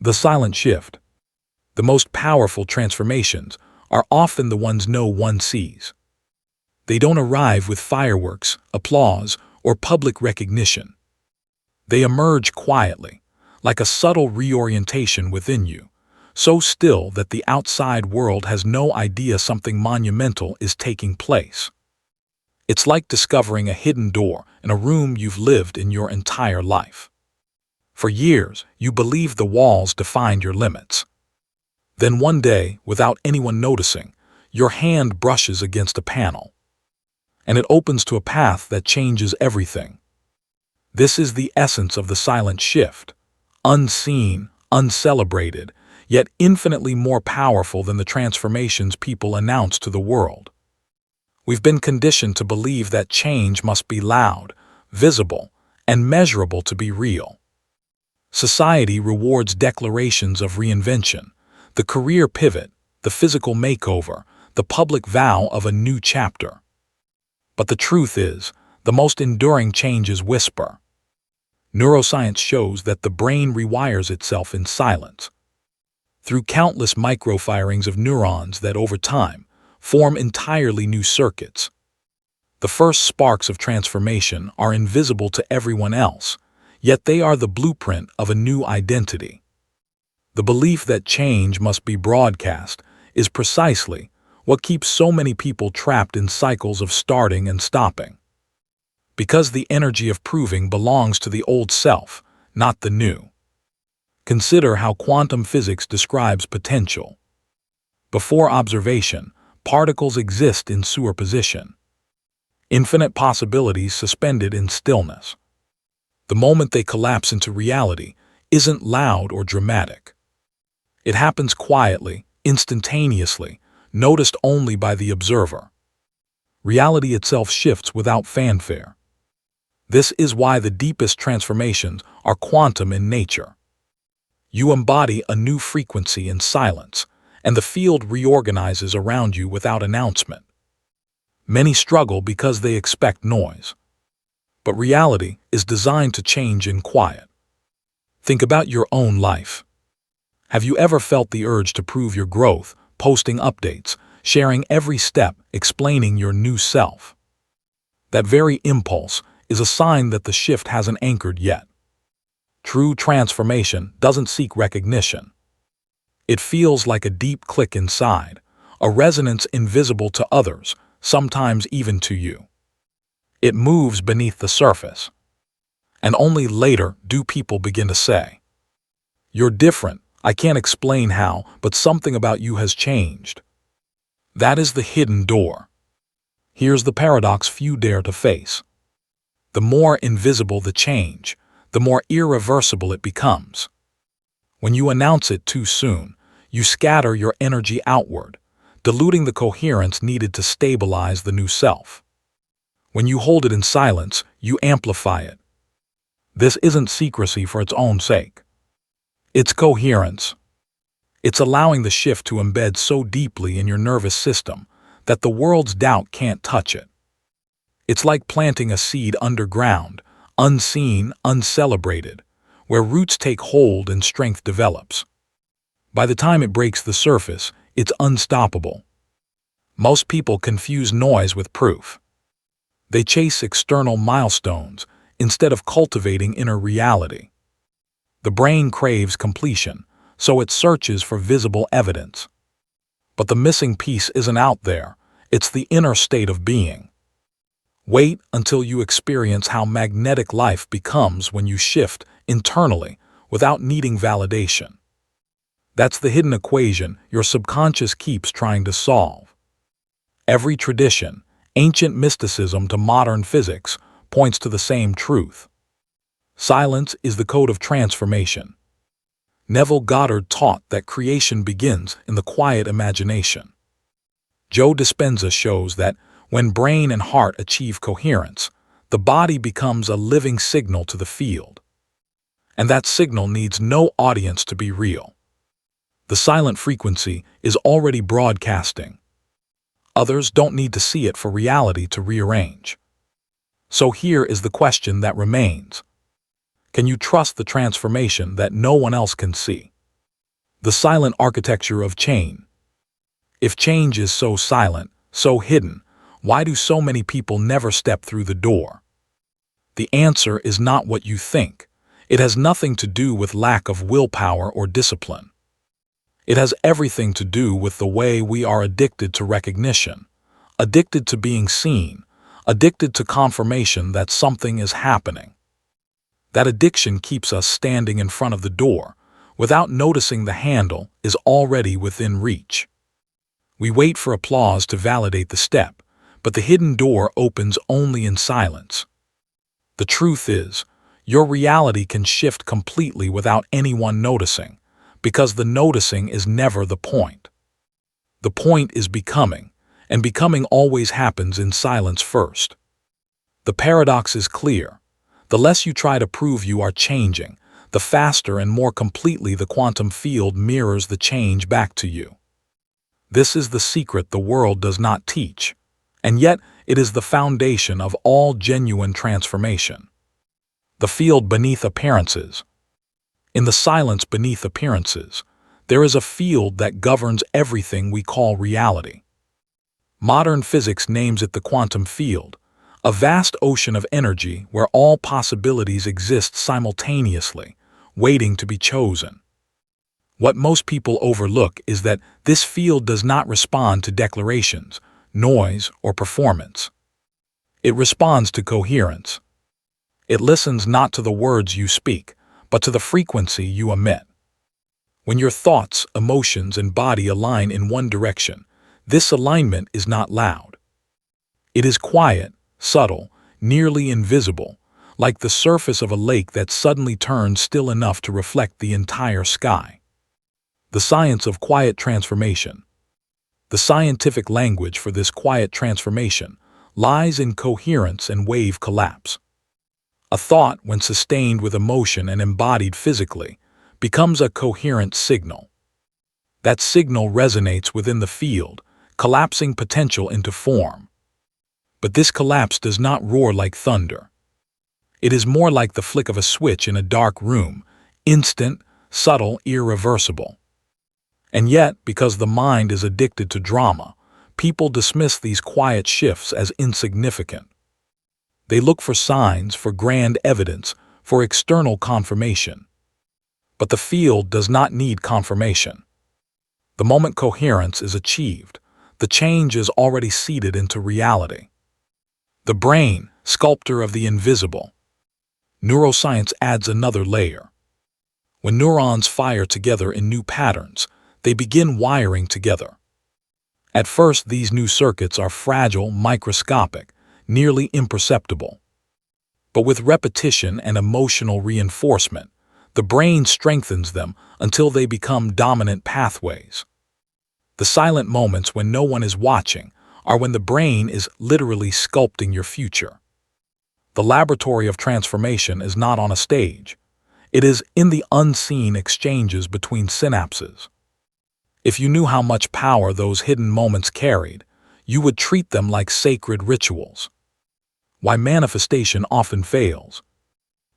The silent shift. The most powerful transformations are often the ones no one sees. They don't arrive with fireworks, applause, or public recognition. They emerge quietly, like a subtle reorientation within you, so still that the outside world has no idea something monumental is taking place. It's like discovering a hidden door in a room you've lived in your entire life. For years, you believed the walls defined your limits. Then one day, without anyone noticing, your hand brushes against a panel, and it opens to a path that changes everything. This is the essence of the silent shift, unseen, uncelebrated, yet infinitely more powerful than the transformations people announce to the world. We've been conditioned to believe that change must be loud, visible, and measurable to be real. Society rewards declarations of reinvention, the career pivot, the physical makeover, the public vow of a new chapter. But the truth is, the most enduring changes whisper. Neuroscience shows that the brain rewires itself in silence, through countless microfirings of neurons that, over time, form entirely new circuits. The first sparks of transformation are invisible to everyone else, yet they are the blueprint of a new identity. The belief that change must be broadcast is precisely what keeps so many people trapped in cycles of starting and stopping. Because the energy of proving belongs to the old self, not the new. Consider how quantum physics describes potential. Before observation, particles exist in superposition. Infinite possibilities suspended in stillness. The moment they collapse into reality isn't loud or dramatic. It happens quietly, instantaneously, noticed only by the observer. Reality itself shifts without fanfare. This is why the deepest transformations are quantum in nature. You embody a new frequency in silence, and the field reorganizes around you without announcement. Many struggle because they expect noise. But reality is designed to change in quiet. Think about your own life. Have you ever felt the urge to prove your growth, posting updates, sharing every step, explaining your new self? That very impulse is a sign that the shift hasn't anchored yet. True transformation doesn't seek recognition. It feels like a deep click inside, a resonance invisible to others, sometimes even to you. It moves beneath the surface. And only later do people begin to say, "You're different, I can't explain how, but something about you has changed." That is the hidden door. Here's the paradox few dare to face. The more invisible the change, the more irreversible it becomes. When you announce it too soon, you scatter your energy outward, diluting the coherence needed to stabilize the new self. When you hold it in silence, you amplify it. This isn't secrecy for its own sake. It's coherence. It's allowing the shift to embed so deeply in your nervous system that the world's doubt can't touch it. It's like planting a seed underground, unseen, uncelebrated, where roots take hold and strength develops. By the time it breaks the surface, it's unstoppable. Most people confuse noise with proof. They chase external milestones instead of cultivating inner reality. The brain craves completion, so it searches for visible evidence. But the missing piece isn't out there, it's the inner state of being. Wait until you experience how magnetic life becomes when you shift internally without needing validation. That's the hidden equation your subconscious keeps trying to solve. Every tradition, ancient mysticism to modern physics, points to the same truth. Silence is the code of transformation. Neville Goddard taught that creation begins in the quiet imagination. Joe Dispenza shows that when brain and heart achieve coherence, the body becomes a living signal to the field. And that signal needs no audience to be real. The silent frequency is already broadcasting. Others don't need to see it for reality to rearrange. So here is the question that remains. Can you trust the transformation that no one else can see? The silent architecture of change. If change is so silent, so hidden, why do so many people never step through the door? The answer is not what you think. It has nothing to do with lack of willpower or discipline. It has everything to do with the way we are addicted to recognition, addicted to being seen, addicted to confirmation that something is happening. That addiction keeps us standing in front of the door, without noticing the handle is already within reach. We wait for applause to validate the step, but the hidden door opens only in silence. The truth is, your reality can shift completely without anyone noticing, because the noticing is never the point. The point is becoming, and becoming always happens in silence first. The paradox is clear. The less you try to prove you are changing, the faster and more completely the quantum field mirrors the change back to you. This is the secret the world does not teach, and yet it is the foundation of all genuine transformation. The field beneath appearances. In the silence beneath appearances, there is a field that governs everything we call reality. Modern physics names it the quantum field, a vast ocean of energy where all possibilities exist simultaneously, waiting to be chosen. What most people overlook is that this field does not respond to declarations, noise, or performance. It responds to coherence. It listens not to the words you speak, but to the frequency you emit. When your thoughts, emotions, and body align in one direction, this alignment is not loud. It is quiet, subtle, nearly invisible, like the surface of a lake that suddenly turns still enough to reflect the entire sky. The science of quiet transformation. The scientific language for this quiet transformation lies in coherence and wave collapse. A thought, when sustained with emotion and embodied physically, becomes a coherent signal. That signal resonates within the field, collapsing potential into form. But this collapse does not roar like thunder. It is more like the flick of a switch in a dark room, instant, subtle, irreversible. And yet, because the mind is addicted to drama, people dismiss these quiet shifts as insignificant. They look for signs, for grand evidence, for external confirmation. But the field does not need confirmation. The moment coherence is achieved, the change is already seeded into reality. The brain, sculptor of the invisible. Neuroscience adds another layer. When neurons fire together in new patterns, they begin wiring together. At first, these new circuits are fragile, microscopic, nearly imperceptible. But with repetition and emotional reinforcement, the brain strengthens them until they become dominant pathways. The silent moments when no one is watching are when the brain is literally sculpting your future. The laboratory of transformation is not on a stage. It is in the unseen exchanges between synapses. If you knew how much power those hidden moments carried, you would treat them like sacred rituals. Why manifestation often fails.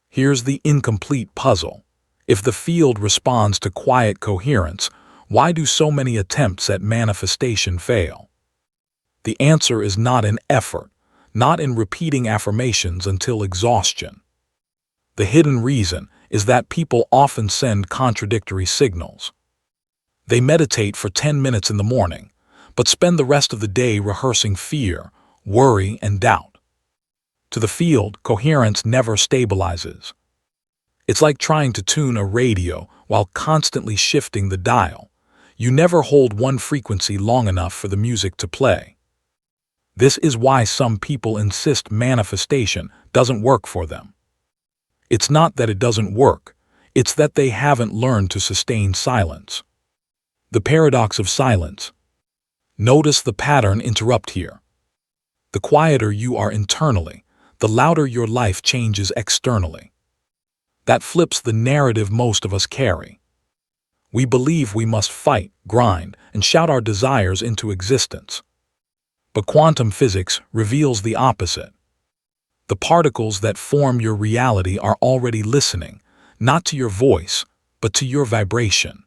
Here's the incomplete puzzle. If the field responds to quiet coherence, why do so many attempts at manifestation fail? The answer is not in effort, not in repeating affirmations until exhaustion. The hidden reason is that people often send contradictory signals. They meditate for 10 minutes in the morning, but spend the rest of the day rehearsing fear, worry, and doubt. To the field, coherence never stabilizes. It's like trying to tune a radio while constantly shifting the dial. You never hold one frequency long enough for the music to play. This is why some people insist manifestation doesn't work for them. It's not that it doesn't work, it's that they haven't learned to sustain silence. The paradox of silence. Notice the pattern interrupt here. The quieter you are internally, the louder your life changes externally. That flips the narrative most of us carry. We believe we must fight, grind, and shout our desires into existence. But quantum physics reveals the opposite. The particles that form your reality are already listening, not to your voice, but to your vibration.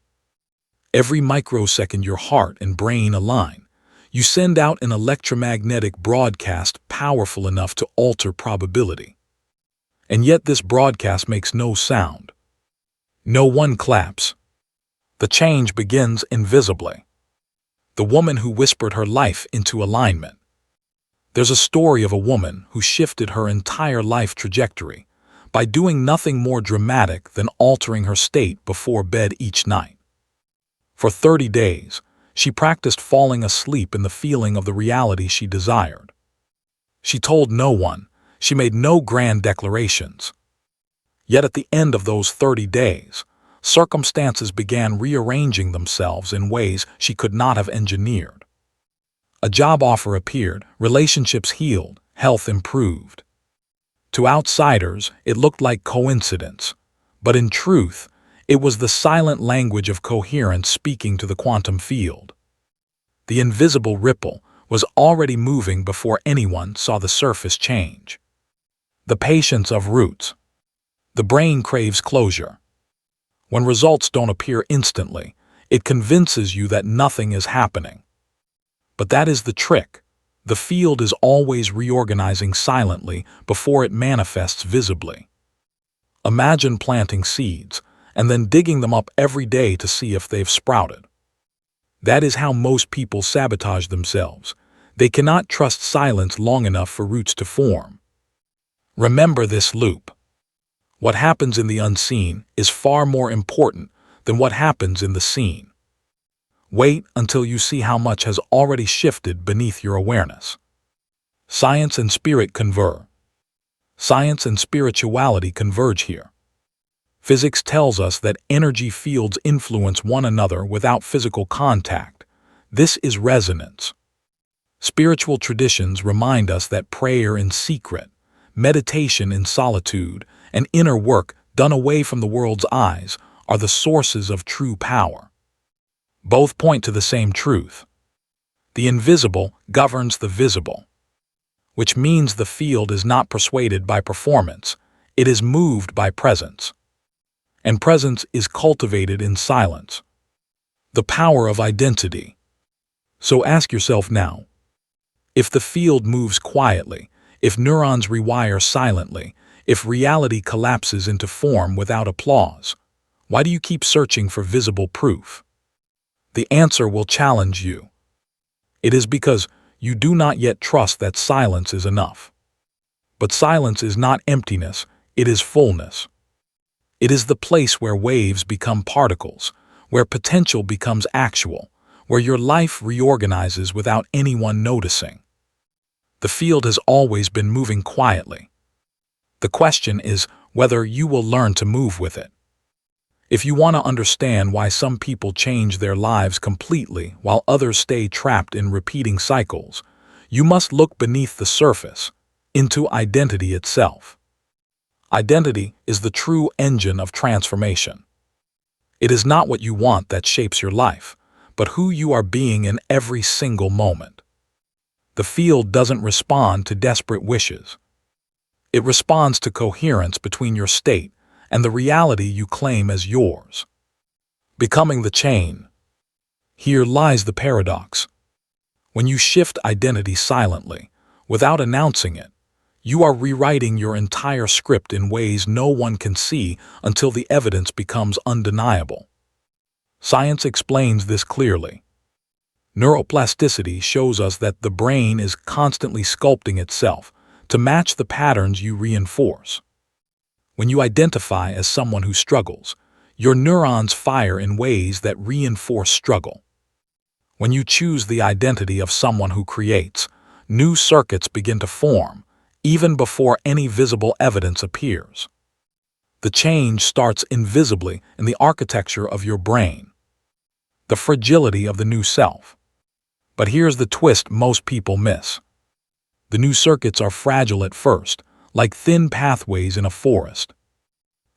Every microsecond your heart and brain align. You send out an electromagnetic broadcast powerful enough to alter probability. And yet this broadcast makes no sound. No one claps. The change begins invisibly. The woman who whispered her life into alignment. There's a story of a woman who shifted her entire life trajectory by doing nothing more dramatic than altering her state before bed each night. For 30 days, she practiced falling asleep in the feeling of the reality she desired. She told no one, she made no grand declarations. Yet at the end of those 30 days, circumstances began rearranging themselves in ways she could not have engineered. A job offer appeared, relationships healed, health improved. To outsiders, it looked like coincidence, but in truth, it was the silent language of coherence speaking to the quantum field. The invisible ripple was already moving before anyone saw the surface change. The patience of roots. The brain craves closure. When results don't appear instantly, it convinces you that nothing is happening. But that is the trick. The field is always reorganizing silently before it manifests visibly. Imagine planting seeds and then digging them up every day to see if they've sprouted. That is how most people sabotage themselves. They cannot trust silence long enough for roots to form. Remember this loop. What happens in the unseen is far more important than what happens in the seen. Wait until you see how much has already shifted beneath your awareness. Science and spirit converge. Science and spirituality converge here. Physics tells us that energy fields influence one another without physical contact. This is resonance. Spiritual traditions remind us that prayer in secret, meditation in solitude, and inner work done away from the world's eyes are the sources of true power. Both point to the same truth. The invisible governs the visible, which means the field is not persuaded by performance, it is moved by presence. And presence is cultivated in silence. The power of identity. So ask yourself now, if the field moves quietly, if neurons rewire silently, if reality collapses into form without applause, why do you keep searching for visible proof? The answer will challenge you. It is because you do not yet trust that silence is enough. But silence is not emptiness, it is fullness. It is the place where waves become particles, where potential becomes actual, where your life reorganizes without anyone noticing. The field has always been moving quietly. The question is whether you will learn to move with it. If you want to understand why some people change their lives completely while others stay trapped in repeating cycles, you must look beneath the surface, into identity itself. Identity is the true engine of transformation. It is not what you want that shapes your life, but who you are being in every single moment. The field doesn't respond to desperate wishes. It responds to coherence between your state and the reality you claim as yours. Becoming the chain. Here lies the paradox. When you shift identity silently, without announcing it, you are rewriting your entire script in ways no one can see until the evidence becomes undeniable. Science explains this clearly. Neuroplasticity shows us that the brain is constantly sculpting itself to match the patterns you reinforce. When you identify as someone who struggles, your neurons fire in ways that reinforce struggle. When you choose the identity of someone who creates, new circuits begin to form, even before any visible evidence appears. The change starts invisibly in the architecture of your brain. The fragility of the new self. But here's the twist most people miss. The new circuits are fragile at first, like thin pathways in a forest.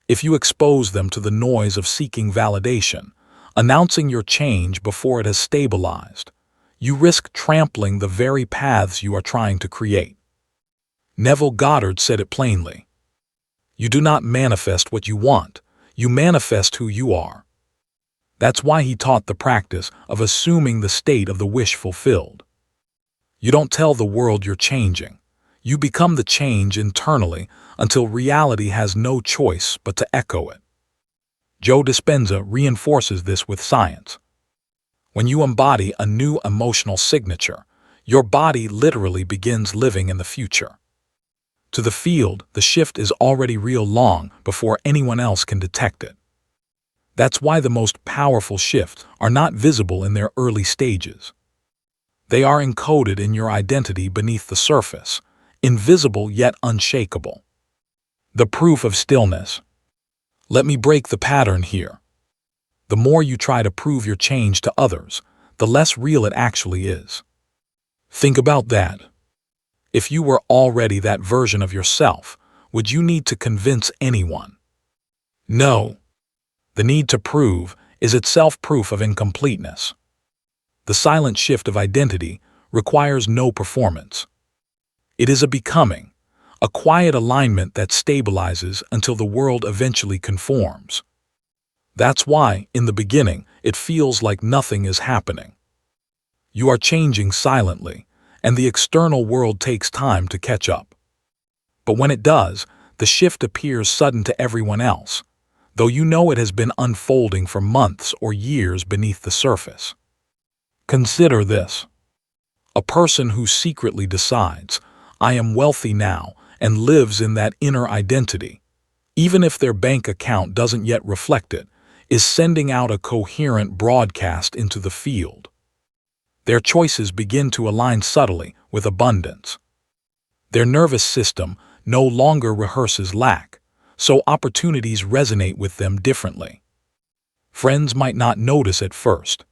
If you expose them to the noise of seeking validation, announcing your change before it has stabilized, you risk trampling the very paths you are trying to create. Neville Goddard said it plainly. You do not manifest what you want, you manifest who you are. That's why he taught the practice of assuming the state of the wish fulfilled. You don't tell the world you're changing. You become the change internally until reality has no choice but to echo it. Joe Dispenza reinforces this with science. When you embody a new emotional signature, your body literally begins living in the future. To the field, the shift is already real long before anyone else can detect it. That's why the most powerful shifts are not visible in their early stages. They are encoded in your identity beneath the surface, invisible yet unshakable. The proof of stillness. Let me break the pattern here. The more you try to prove your change to others, the less real it actually is. Think about that. If you were already that version of yourself, would you need to convince anyone? No. The need to prove is itself proof of incompleteness. The silent shift of identity requires no performance. It is a becoming, a quiet alignment that stabilizes until the world eventually conforms. That's why, in the beginning, it feels like nothing is happening. You are changing silently, and the external world takes time to catch up. But when it does, the shift appears sudden to everyone else, though you know it has been unfolding for months or years beneath the surface. Consider this. A person who secretly decides, "I am wealthy now," and lives in that inner identity, even if their bank account doesn't yet reflect it, is sending out a coherent broadcast into the field. Their choices begin to align subtly with abundance. Their nervous system no longer rehearses lack, so opportunities resonate with them differently. Friends might not notice at first.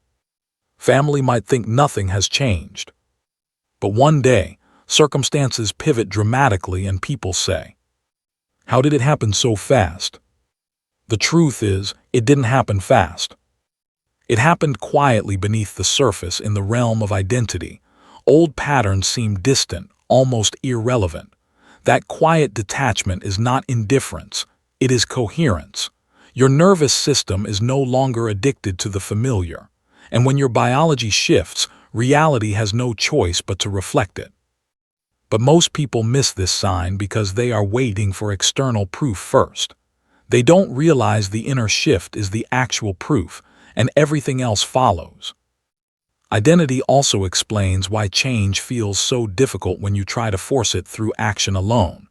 Family might think nothing has changed. But one day, circumstances pivot dramatically and people say, "How did it happen so fast?" The truth is, it didn't happen fast. It happened quietly beneath the surface in the realm of identity. Old patterns seem distant, almost irrelevant. That quiet detachment is not indifference, it is coherence. Your nervous system is no longer addicted to the familiar, and when your biology shifts, reality has no choice but to reflect it. But most people miss this sign because they are waiting for external proof first. They don't realize the inner shift is the actual proof, and everything else follows. Identity also explains why change feels so difficult when you try to force it through action alone.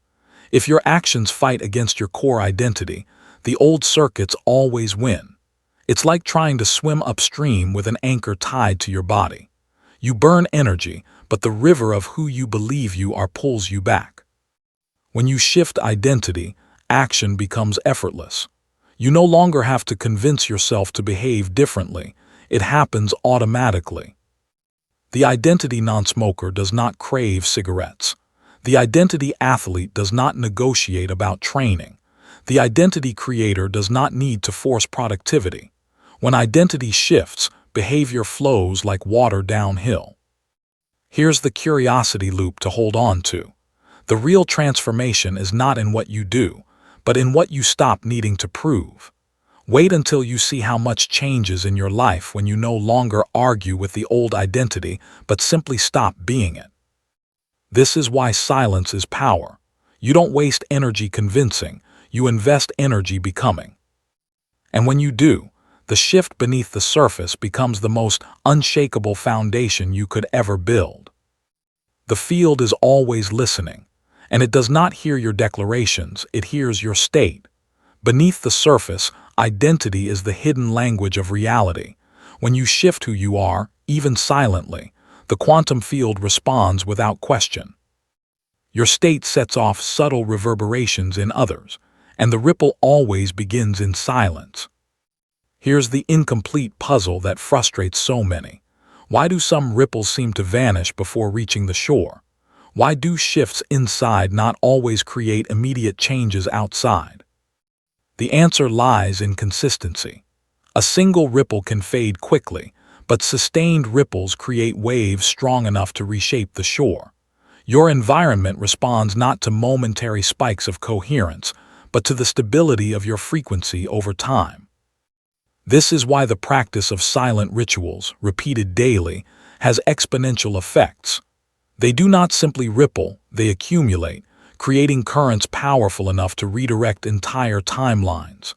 If your actions fight against your core identity, the old circuits always win. It's like trying to swim upstream with an anchor tied to your body. You burn energy, but the river of who you believe you are pulls you back. When you shift identity, action becomes effortless. You no longer have to convince yourself to behave differently. It happens automatically. The identity non-smoker does not crave cigarettes. The identity athlete does not negotiate about training. The identity creator does not need to force productivity. When identity shifts, behavior flows like water downhill. Here's the curiosity loop to hold on to. The real transformation is not in what you do, but in what you stop needing to prove. Wait until you see how much changes in your life when you no longer argue with the old identity, but simply stop being it. This is why silence is power. You don't waste energy convincing, you invest energy becoming. And when you do, the shift beneath the surface becomes the most unshakable foundation you could ever build. The field is always listening, and it does not hear your declarations, it hears your state. Beneath the surface, identity is the hidden language of reality. When you shift who you are, even silently, the quantum field responds without question. Your state sets off subtle reverberations in others, and the ripple always begins in silence. Here's the incomplete puzzle that frustrates so many. Why do some ripples seem to vanish before reaching the shore? Why do shifts inside not always create immediate changes outside? The answer lies in consistency. A single ripple can fade quickly, but sustained ripples create waves strong enough to reshape the shore. Your environment responds not to momentary spikes of coherence, but to the stability of your frequency over time. This is why the practice of silent rituals, repeated daily, has exponential effects. They do not simply ripple, they accumulate, creating currents powerful enough to redirect entire timelines.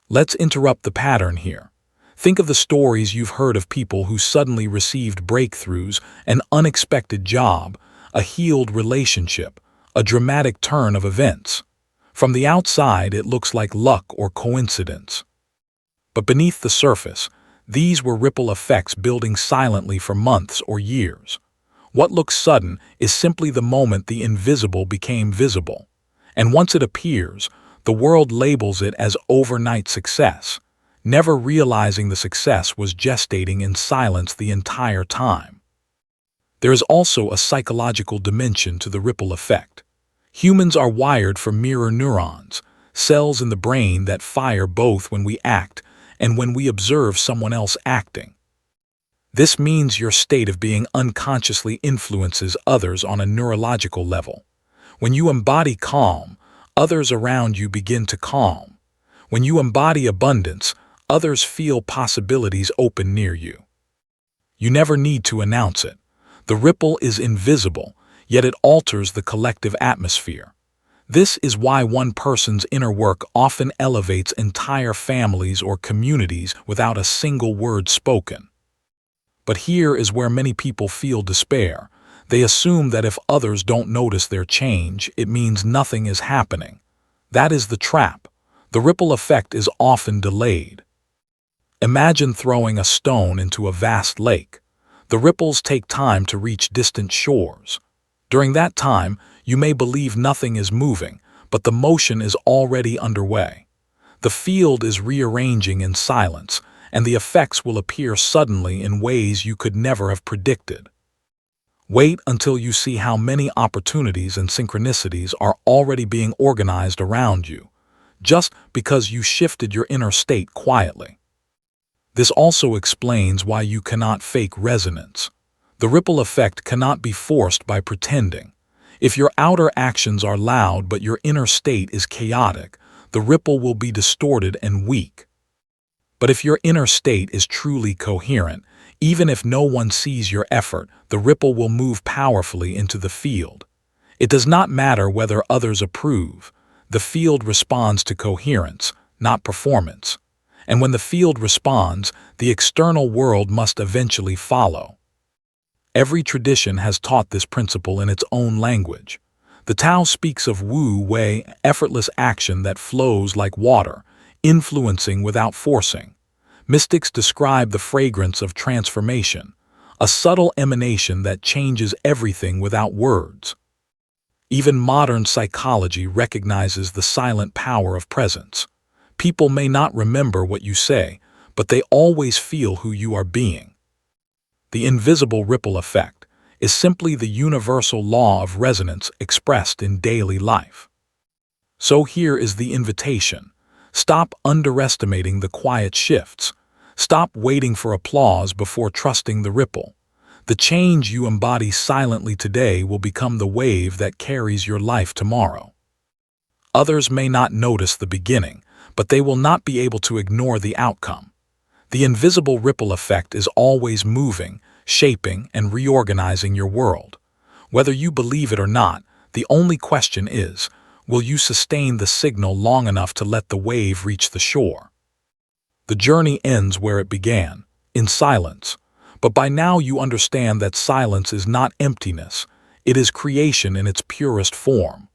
Let's interrupt the pattern here. Think of the stories you've heard of people who suddenly received breakthroughs, an unexpected job, a healed relationship, a dramatic turn of events. From the outside, it looks like luck or coincidence. But beneath the surface, these were ripple effects building silently for months or years. What looks sudden is simply the moment the invisible became visible. And once it appears, the world labels it as overnight success, never realizing the success was gestating in silence the entire time. There is also a psychological dimension to the ripple effect. Humans are wired for mirror neurons, cells in the brain that fire both when we act and when we observe someone else acting. This means your state of being unconsciously influences others on a neurological level. When you embody calm, others around you begin to calm. When you embody abundance, others feel possibilities open near you. You never need to announce it. The ripple is invisible, yet it alters the collective atmosphere. This is why one person's inner work often elevates entire families or communities without a single word spoken. But here is where many people feel despair. They assume that if others don't notice their change, it means nothing is happening. That is the trap. The ripple effect is often delayed. Imagine throwing a stone into a vast lake. The ripples take time to reach distant shores. During that time, you may believe nothing is moving, but the motion is already underway. The field is rearranging in silence, and the effects will appear suddenly in ways you could never have predicted. Wait until you see how many opportunities and synchronicities are already being organized around you, just because you shifted your inner state quietly. This also explains why you cannot fake resonance. The ripple effect cannot be forced by pretending. If your outer actions are loud but your inner state is chaotic, the ripple will be distorted and weak. But if your inner state is truly coherent, even if no one sees your effort, the ripple will move powerfully into the field. It does not matter whether others approve. The field responds to coherence, not performance. And when the field responds, the external world must eventually follow. Every tradition has taught this principle in its own language. The Tao speaks of Wu Wei, effortless action that flows like water, influencing without forcing. Mystics describe the fragrance of transformation, a subtle emanation that changes everything without words. Even modern psychology recognizes the silent power of presence. People may not remember what you say, but they always feel who you are being. The invisible ripple effect is simply the universal law of resonance expressed in daily life. So here is the invitation. Stop underestimating the quiet shifts. Stop waiting for applause before trusting the ripple. The change you embody silently today will become the wave that carries your life tomorrow. Others may not notice the beginning, but they will not be able to ignore the outcome. The invisible ripple effect is always moving, shaping, and reorganizing your world. Whether you believe it or not, the only question is, will you sustain the signal long enough to let the wave reach the shore? The journey ends where it began, in silence. But by now you understand that silence is not emptiness, it is creation in its purest form.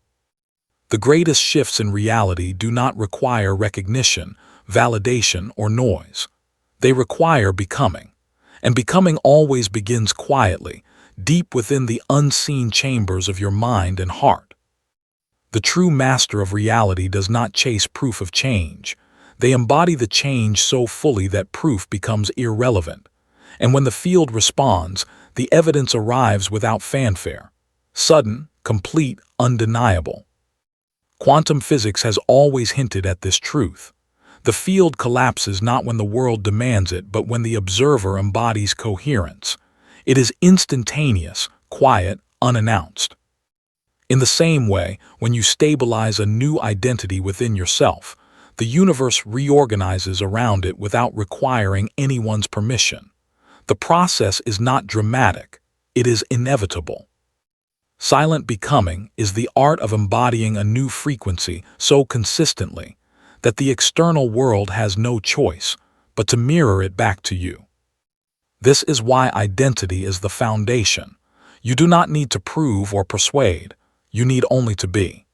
The greatest shifts in reality do not require recognition, validation, or noise. They require becoming. And becoming always begins quietly, deep within the unseen chambers of your mind and heart. The true master of reality does not chase proof of change. They embody the change so fully that proof becomes irrelevant. And when the field responds, the evidence arrives without fanfare. Sudden, complete, undeniable. Quantum physics has always hinted at this truth. The field collapses not when the world demands it, but when the observer embodies coherence. It is instantaneous, quiet, unannounced. In the same way, when you stabilize a new identity within yourself, The universe reorganizes around it without requiring anyone's permission. The process is not dramatic, it is inevitable. Silent becoming is the art of embodying a new frequency so consistently that the external world has no choice but to mirror it back to you. This is why identity is the foundation. You do not need to prove or persuade, you need only to be.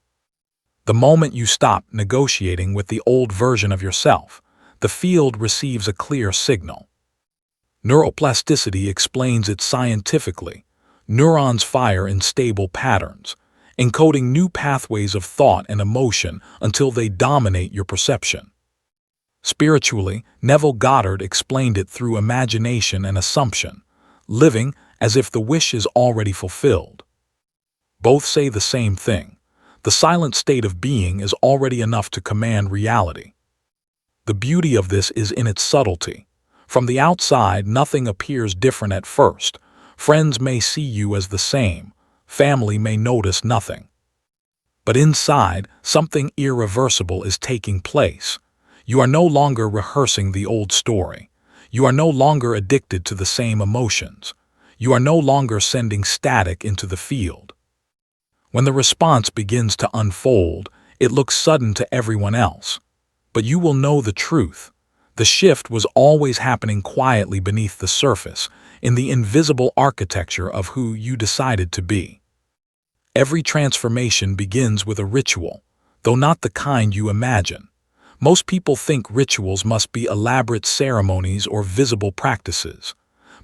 The moment you stop negotiating with the old version of yourself, the field receives a clear signal. Neuroplasticity explains it scientifically. Neurons fire in stable patterns, encoding new pathways of thought and emotion until they dominate your perception. Spiritually, Neville Goddard explained it through imagination and assumption, living as if the wish is already fulfilled. Both say the same thing. The silent state of being is already enough to command reality. The beauty of this is in its subtlety. From the outside, nothing appears different at first. Friends may see you as the same. Family may notice nothing. But inside, something irreversible is taking place. You are no longer rehearsing the old story. You are no longer addicted to the same emotions. You are no longer sending static into the field. When the response begins to unfold, it looks sudden to everyone else. But you will know the truth. The shift was always happening quietly beneath the surface, in the invisible architecture of who you decided to be. Every transformation begins with a ritual, though not the kind you imagine. Most people think rituals must be elaborate ceremonies or visible practices.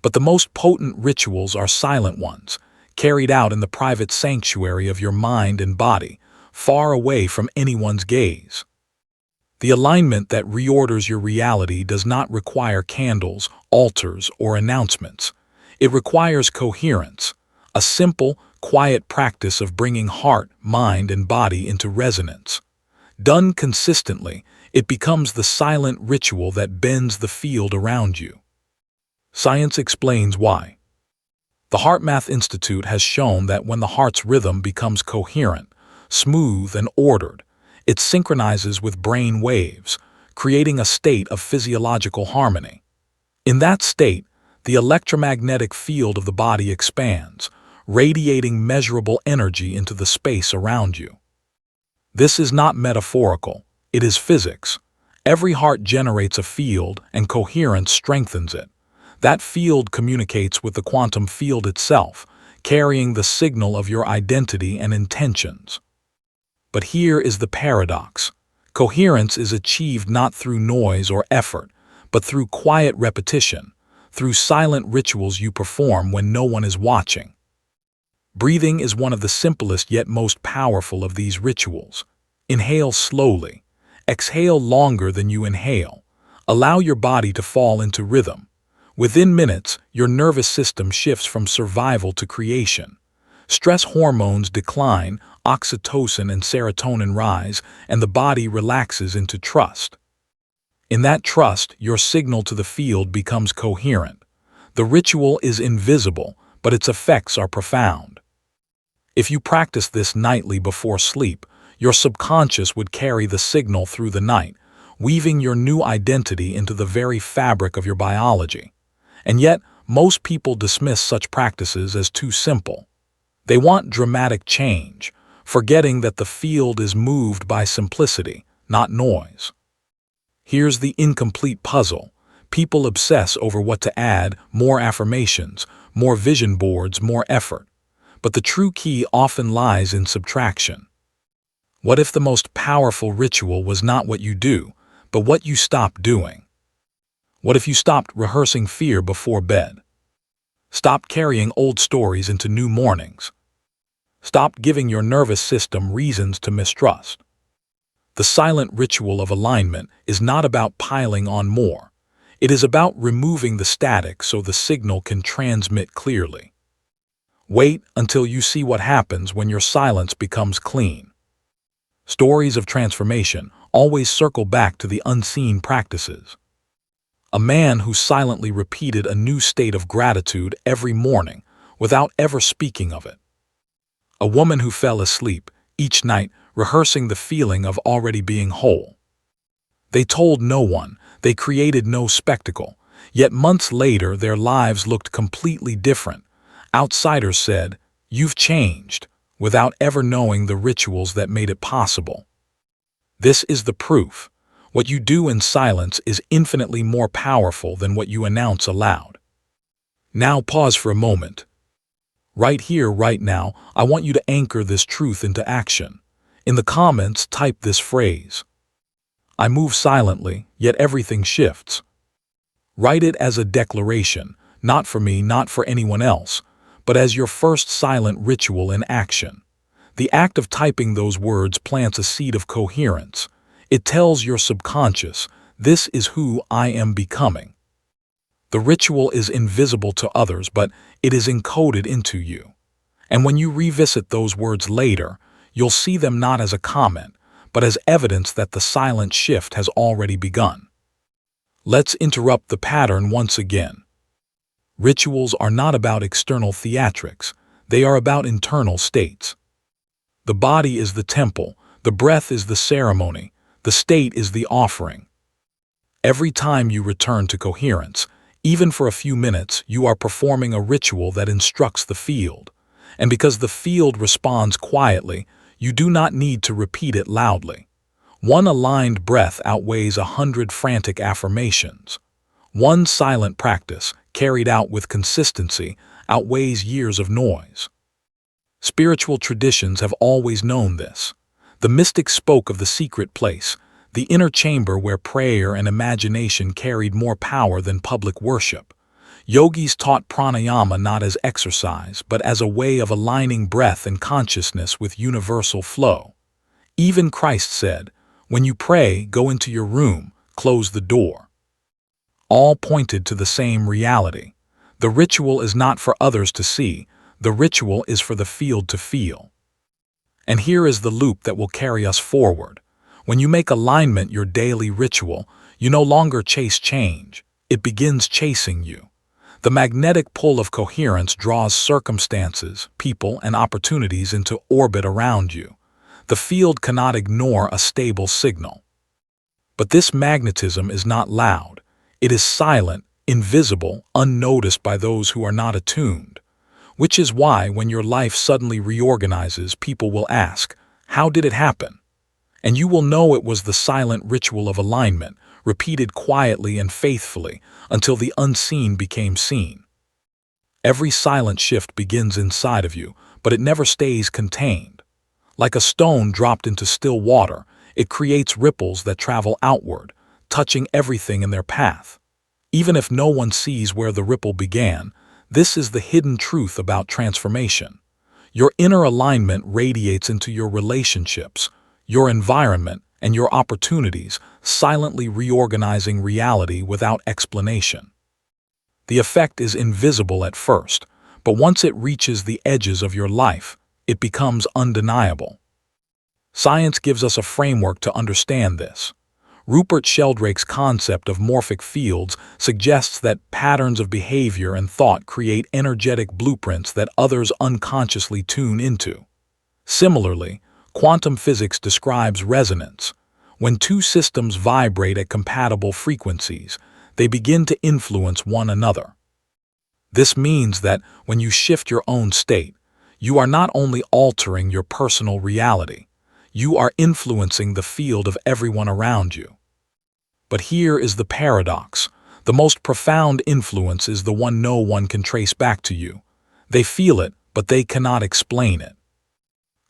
But the most potent rituals are silent ones, carried out in the private sanctuary of your mind and body, far away from anyone's gaze. The alignment that reorders your reality does not require candles, altars, or announcements. It requires coherence, a simple, quiet practice of bringing heart, mind, and body into resonance. Done consistently, it becomes the silent ritual that bends the field around you. Science explains why. The HeartMath Institute has shown that when the heart's rhythm becomes coherent, smooth, and ordered, it synchronizes with brain waves, creating a state of physiological harmony. In that state, the electromagnetic field of the body expands, radiating measurable energy into the space around you. This is not metaphorical, it is physics. Every heart generates a field, and coherence strengthens it. That field communicates with the quantum field itself, carrying the signal of your identity and intentions. But here is the paradox. Coherence is achieved not through noise or effort, but through quiet repetition, through silent rituals you perform when no one is watching. Breathing is one of the simplest yet most powerful of these rituals. Inhale slowly. Exhale longer than you inhale. Allow your body to fall into rhythm. Within minutes, your nervous system shifts from survival to creation. Stress hormones decline, oxytocin and serotonin rise, and the body relaxes into trust. In that trust, your signal to the field becomes coherent. The ritual is invisible, but its effects are profound. If you practice this nightly before sleep, your subconscious would carry the signal through the night, weaving your new identity into the very fabric of your biology. And yet, most people dismiss such practices as too simple. They want dramatic change, forgetting that the field is moved by simplicity, not noise. Here's the incomplete puzzle. People obsess over what to add: more affirmations, more vision boards, more effort. But the true key often lies in subtraction. What if the most powerful ritual was not what you do, but what you stop doing? What if you stopped rehearsing fear before bed? Stopped carrying old stories into new mornings? Stopped giving your nervous system reasons to mistrust? The silent ritual of alignment is not about piling on more. It is about removing the static so the signal can transmit clearly. Wait until you see what happens when your silence becomes clean. Stories of transformation always circle back to the unseen practices. A man who silently repeated a new state of gratitude every morning without ever speaking of it. A woman who fell asleep each night rehearsing the feeling of already being whole. They told no one, they created no spectacle, yet months later their lives looked completely different. Outsiders said, "You've changed," without ever knowing the rituals that made it possible. This is the proof. What you do in silence is infinitely more powerful than what you announce aloud. Now pause for a moment. Right here, right now, I want you to anchor this truth into action. In the comments, type this phrase: I move silently, yet everything shifts. Write it as a declaration, not for me, not for anyone else, but as your first silent ritual in action. The act of typing those words plants a seed of coherence. It tells your subconscious, this is who I am becoming. The ritual is invisible to others, but it is encoded into you. And when you revisit those words later, you'll see them not as a comment, but as evidence that the silent shift has already begun. Let's interrupt the pattern once again. Rituals are not about external theatrics, they are about internal states. The body is the temple, the breath is the ceremony, the state is the offering. Every time you return to coherence, even for a few minutes, you are performing a ritual that instructs the field. And because the field responds quietly, you do not need to repeat it loudly. One aligned breath outweighs 100 frantic affirmations. One silent practice, carried out with consistency, outweighs years of noise. Spiritual traditions have always known this. The mystics spoke of the secret place, the inner chamber where prayer and imagination carried more power than public worship. Yogis taught pranayama not as exercise, but as a way of aligning breath and consciousness with universal flow. Even Christ said, "When you pray, go into your room, close the door." All pointed to the same reality. The ritual is not for others to see, the ritual is for the field to feel. And here is the loop that will carry us forward. When you make alignment your daily ritual, you no longer chase change, it begins chasing you. The magnetic pull of coherence draws circumstances, people, and opportunities into orbit around you. The field cannot ignore a stable signal. But this magnetism is not loud. It is silent, invisible, unnoticed by those who are not attuned. Which is why when your life suddenly reorganizes, people will ask, "How did it happen?" And you will know it was the silent ritual of alignment, repeated quietly and faithfully until the unseen became seen. Every silent shift begins inside of you, but it never stays contained. Like a stone dropped into still water, it creates ripples that travel outward, touching everything in their path. Even if no one sees where the ripple began, this is the hidden truth about transformation. Your inner alignment radiates into your relationships, your environment, and your opportunities, silently reorganizing reality without explanation. The effect is invisible at first, but once it reaches the edges of your life, it becomes undeniable. Science gives us a framework to understand this. Rupert Sheldrake's concept of morphic fields suggests that patterns of behavior and thought create energetic blueprints that others unconsciously tune into. Similarly, quantum physics describes resonance. When two systems vibrate at compatible frequencies, they begin to influence one another. This means that when you shift your own state, you are not only altering your personal reality, you are influencing the field of everyone around you. But here is the paradox. The most profound influence is the one no one can trace back to you. They feel it, but they cannot explain it.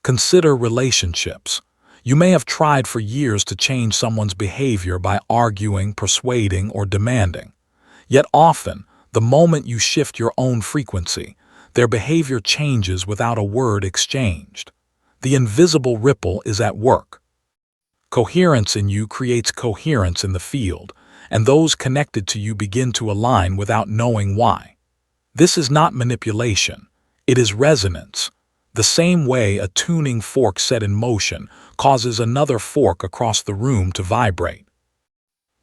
Consider relationships. You may have tried for years to change someone's behavior by arguing, persuading, or demanding. Yet often, the moment you shift your own frequency, their behavior changes without a word exchanged. The invisible ripple is at work. Coherence in you creates coherence in the field, and those connected to you begin to align without knowing why. This is not manipulation, it is resonance. The same way a tuning fork set in motion causes another fork across the room to vibrate.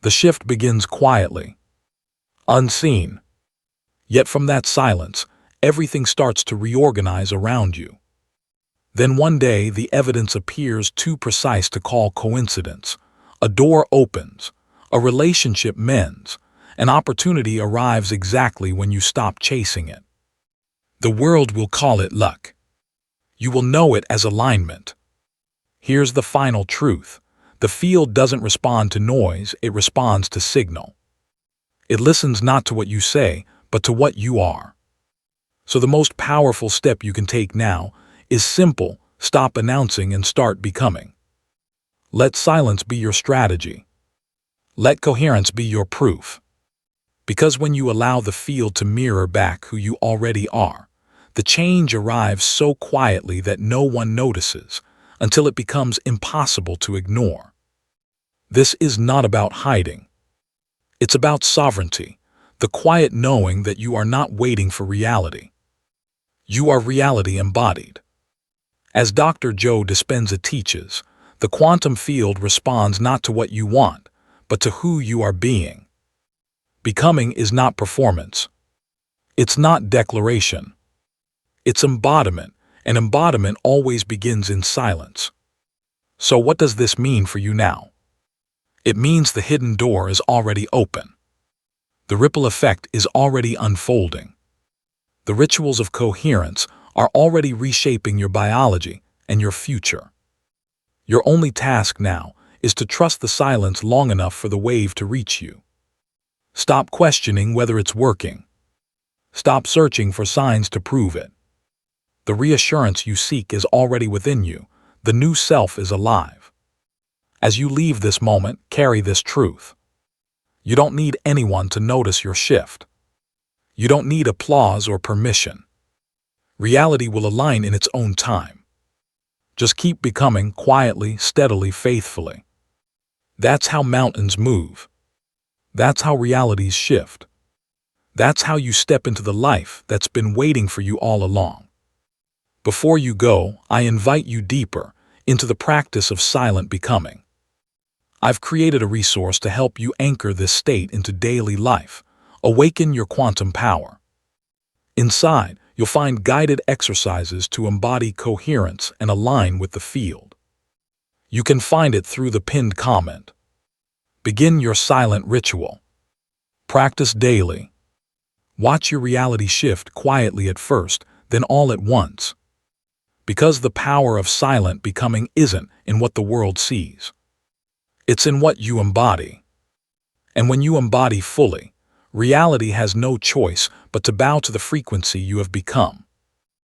The shift begins quietly, unseen. Yet from that silence, everything starts to reorganize around you. Then one day, the evidence appears too precise to call coincidence. A door opens, a relationship mends, an opportunity arrives exactly when you stop chasing it. The world will call it luck. You will know it as alignment. Here's the final truth. The field doesn't respond to noise, it responds to signal. It listens not to what you say, but to what you are. So the most powerful step you can take now is simple: stop announcing and start becoming. Let silence be your strategy. Let coherence be your proof. Because when you allow the field to mirror back who you already are, the change arrives so quietly that no one notices, until it becomes impossible to ignore. This is not about hiding. It's about sovereignty, the quiet knowing that you are not waiting for reality. You are reality embodied. As Dr. Joe Dispenza teaches, the quantum field responds not to what you want, but to who you are being. Becoming is not performance. It's not declaration. It's embodiment, and embodiment always begins in silence. So what does this mean for you now? It means the hidden door is already open. The ripple effect is already unfolding. The rituals of coherence are already reshaping your biology and your future. Your only task now is to trust the silence long enough for the wave to reach you. Stop questioning whether it's working. Stop searching for signs to prove it. The reassurance you seek is already within you. The new self is alive. As you leave this moment, carry this truth. You don't need anyone to notice your shift. You don't need applause or permission. Reality will align in its own time. Just keep becoming quietly, steadily, faithfully. That's how mountains move. That's how realities shift. That's how you step into the life that's been waiting for you all along. Before you go, I invite you deeper into the practice of silent becoming. I've created a resource to help you anchor this state into daily life. Awaken your quantum power. Inside, you'll find guided exercises to embody coherence and align with the field. You can find it through the pinned comment. Begin your silent ritual. Practice daily. Watch your reality shift quietly at first, then all at once. Because the power of silent becoming isn't in what the world sees. It's in what you embody. And when you embody fully, reality has no choice but to bow to the frequency you have become.